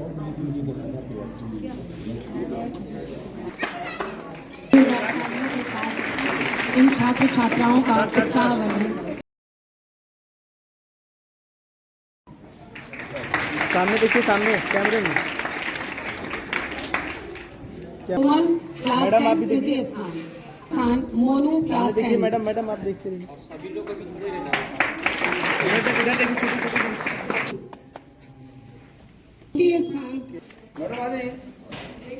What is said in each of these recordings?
के साथ इन छात्र छात्राओं का उत्साहवर्धन। सामने देखिए, सामने कैमरे में। कोमल क्लास 10 द्वितीय स्थान, Khan Monu class 10। Madam madam आप देखिए द्वितीय स्थान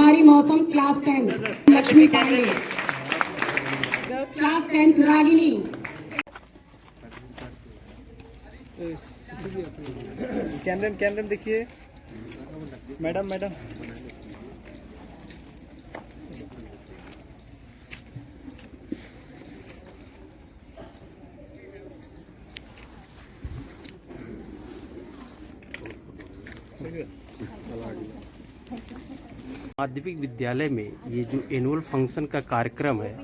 हमारी मौसम क्लास 10 लक्ष्मी पांडे, क्लास 10 रागिनी। कैमरे में देखिए मैडम मैडम। माध्यमिक विद्यालय में ये जो एनुअल फंक्शन का कार्यक्रम है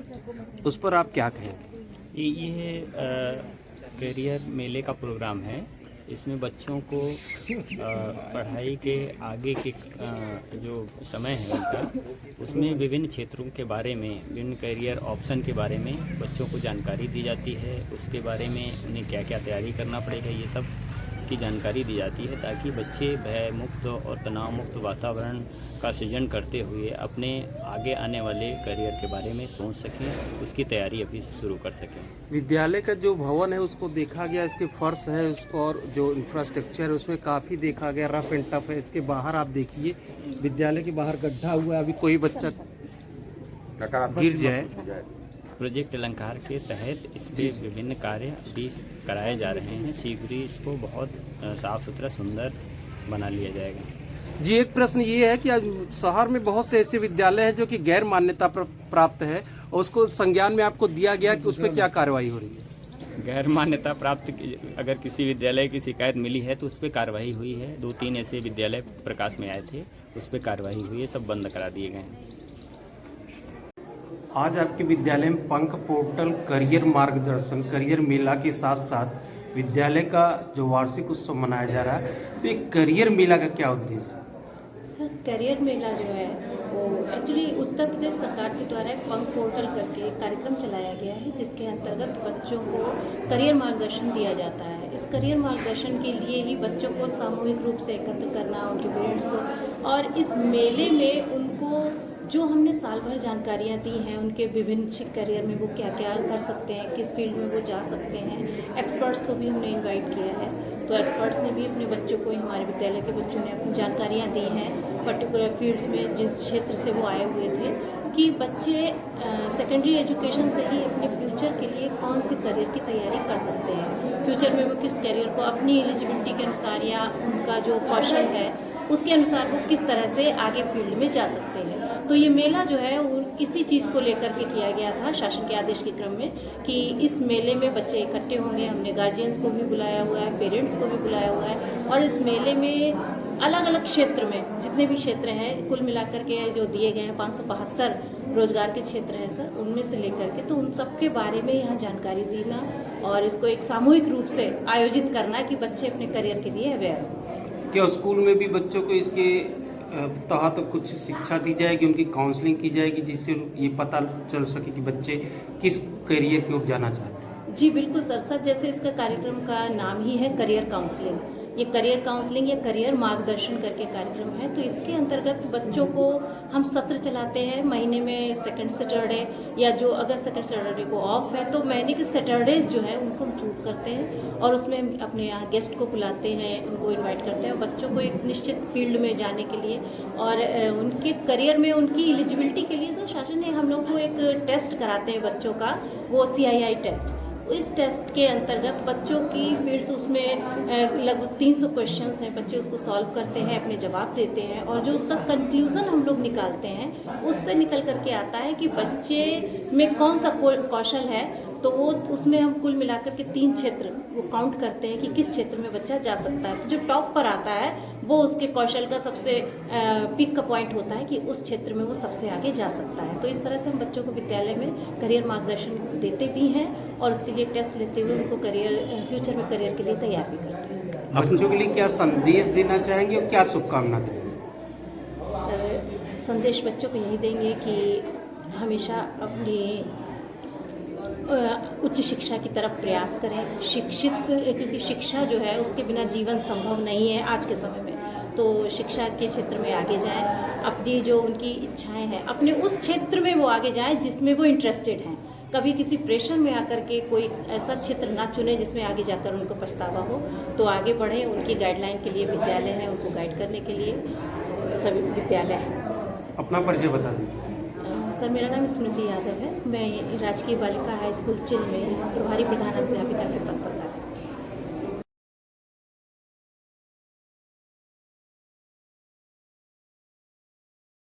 उस पर आप क्या कहें? ये करियर मेले का प्रोग्राम है। इसमें बच्चों को पढ़ाई के आगे के जो समय है उनका, उसमें विभिन्न क्षेत्रों के बारे में, विभिन्न करियर ऑप्शन के बारे में बच्चों को जानकारी दी जाती है। उसके बारे में उन्हें क्या क्या तैयारी करना पड़ेगा, ये सब की जानकारी दी जाती है, ताकि बच्चे भय मुक्त और तनाव मुक्त वातावरण का सृजन करते हुए अपने आगे आने वाले करियर के बारे में सोच सकें, उसकी तैयारी अभी से शुरू कर सकें। विद्यालय का जो भवन है उसको देखा गया, इसके फर्श है उसको, और जो इंफ्रास्ट्रक्चर है उसमें काफ़ी देखा गया रफ एंड टफ है। इसके बाहर आप देखिए, विद्यालय के बाहर गड्ढा हुआ है, अभी कोई बच्चा गिर जाए। प्रोजेक्ट अलंकार के तहत इस पे विभिन्न कार्य भी कराए जा रहे हैं। शीघ्र ही इसको बहुत साफ सुथरा सुंदर बना लिया जाएगा। जी, एक प्रश्न ये है कि आज शहर में बहुत से ऐसे विद्यालय हैं जो कि गैर मान्यता प्राप्त है और उसको संज्ञान में आपको दिया गया कि उस पर क्या कार्रवाई हो रही है? गैर मान्यता प्राप्त अगर किसी विद्यालय की शिकायत मिली है तो उस पर कार्रवाई हुई है। 2-3 ऐसे विद्यालय प्रकाश में आए थे, उस पर कार्रवाई हुई है, सब बंद करा दिए गए हैं। आज आपके विद्यालय में पंख पोर्टल करियर मार्गदर्शन करियर मेला के साथ साथ विद्यालय का जो वार्षिक उत्सव मनाया जा रहा है, तो एक करियर मेला का क्या उद्देश्य है? सर, करियर मेला जो है वो एक्चुअली उत्तर प्रदेश सरकार के द्वारा एक पंख पोर्टल करके एक कार्यक्रम चलाया गया है, जिसके अंतर्गत बच्चों को करियर मार्गदर्शन दिया जाता है। इस करियर मार्गदर्शन के लिए ही बच्चों को सामूहिक रूप से एकत्र करना, उनके पेरेंट्स को, और इस मेले में उनको जो हमने साल भर जानकारियाँ दी हैं उनके विभिन्न करियर में वो क्या क्या कर सकते हैं, किस फील्ड में वो जा सकते हैं। एक्सपर्ट्स को भी हमने इनवाइट किया है, तो एक्सपर्ट्स ने भी अपने बच्चों को, हमारे विद्यालय के बच्चों ने अपनी जानकारियाँ दी हैं पर्टिकुलर फील्ड्स में जिस क्षेत्र से वो आए हुए थे, कि बच्चे सेकेंडरी एजुकेशन से ही अपने फ्यूचर के लिए कौन सी करियर की तैयारी कर सकते हैं। फ्यूचर में वो किस करियर को अपनी एलिजिबिलिटी के अनुसार या उनका जो कौशल है उसके अनुसार वो किस तरह से आगे फील्ड में जा सकते हैं। तो ये मेला जो है वो इसी चीज़ को लेकर के किया गया था शासन के आदेश के क्रम में, कि इस मेले में बच्चे इकट्ठे होंगे। हमने गार्जियंस को भी बुलाया हुआ है, पेरेंट्स को भी बुलाया हुआ है, और इस मेले में अलग अलग क्षेत्र में जितने भी क्षेत्र हैं कुल मिलाकर के जो दिए गए हैं 572 रोजगार के क्षेत्र हैं सर, उनमें से लेकर के तो उन सब के बारे में यहाँ जानकारी देना और इसको एक सामूहिक रूप से आयोजित करना कि बच्चे अपने करियर के लिए अवेयर हों। क्या स्कूल में भी बच्चों को इसके तहत तो कुछ शिक्षा दी जाएगी, उनकी काउंसलिंग की जाएगी, जिससे ये पता चल सके कि बच्चे किस करियर की ओर जाना चाहते हैं? जी बिल्कुल सर, सर जैसे इसका कार्यक्रम का नाम ही है करियर काउंसलिंग। ये करियर काउंसलिंग या करियर मार्गदर्शन करके कार्यक्रम है, तो इसके अंतर्गत बच्चों को हम सत्र चलाते हैं महीने में सेकंड सैटरडे, या जो अगर सेकंड सैटरडे को ऑफ है तो महीने के सैटरडेज जो है उनको हम चूज़ करते हैं और उसमें अपने यहाँ गेस्ट को बुलाते हैं, उनको इनवाइट करते हैं और बच्चों को एक निश्चित फील्ड में जाने के लिए और उनके करियर में उनकी एलिजिबिलिटी के लिए सर शासन ने हम लोग को एक टेस्ट कराते हैं बच्चों का, वो CII टेस्ट। इस टेस्ट के अंतर्गत बच्चों की फील्ड्स, उसमें लगभग 300 क्वेश्चंस हैं, बच्चे उसको सॉल्व करते हैं, अपने जवाब देते हैं और जो उसका कंक्लूजन हम लोग निकालते हैं उससे निकल करके आता है कि बच्चे में कौन सा कौशल है। तो वो उसमें हम कुल मिलाकर के 3 क्षेत्र वो काउंट करते हैं कि किस क्षेत्र में बच्चा जा सकता है। तो जो टॉप पर आता है वो उसके कौशल का सबसे पिक का पॉइंट होता है कि उस क्षेत्र में वो सबसे आगे जा सकता है। तो इस तरह से हम बच्चों को विद्यालय में करियर मार्गदर्शन देते भी हैं और उसके लिए टेस्ट लेते हुए उनको करियर फ्यूचर में करियर के लिए तैयार भी करते हैं। बच्चों के लिए क्या संदेश देना चाहेंगे और क्या शुभकामना देना चाहेंगे? संदेश बच्चों को यही देंगे कि हमेशा अपनी उच्च शिक्षा की तरफ प्रयास करें। शिक्षित, क्योंकि शिक्षा जो है उसके बिना जीवन संभव नहीं है आज के समय में। तो शिक्षा के क्षेत्र में आगे जाएं, अपनी जो उनकी इच्छाएं हैं अपने उस क्षेत्र में वो आगे जाएं जिसमें वो इंटरेस्टेड हैं। कभी किसी प्रेशर में आकर के कोई ऐसा क्षेत्र ना चुने जिसमें आगे जाकर उनको पछतावा हो। तो आगे बढ़ें, उनकी गाइडलाइन के लिए विद्यालय है, उनको गाइड करने के लिए सभी विद्यालय हैं। अपना परिचय बता दीजिए। सर, मेरा नाम स्मृति यादव है। मैं राजकीय बालिका हाई स्कूल चिल में यहाँ प्रभारी प्रधानाध्यापिका के पद पर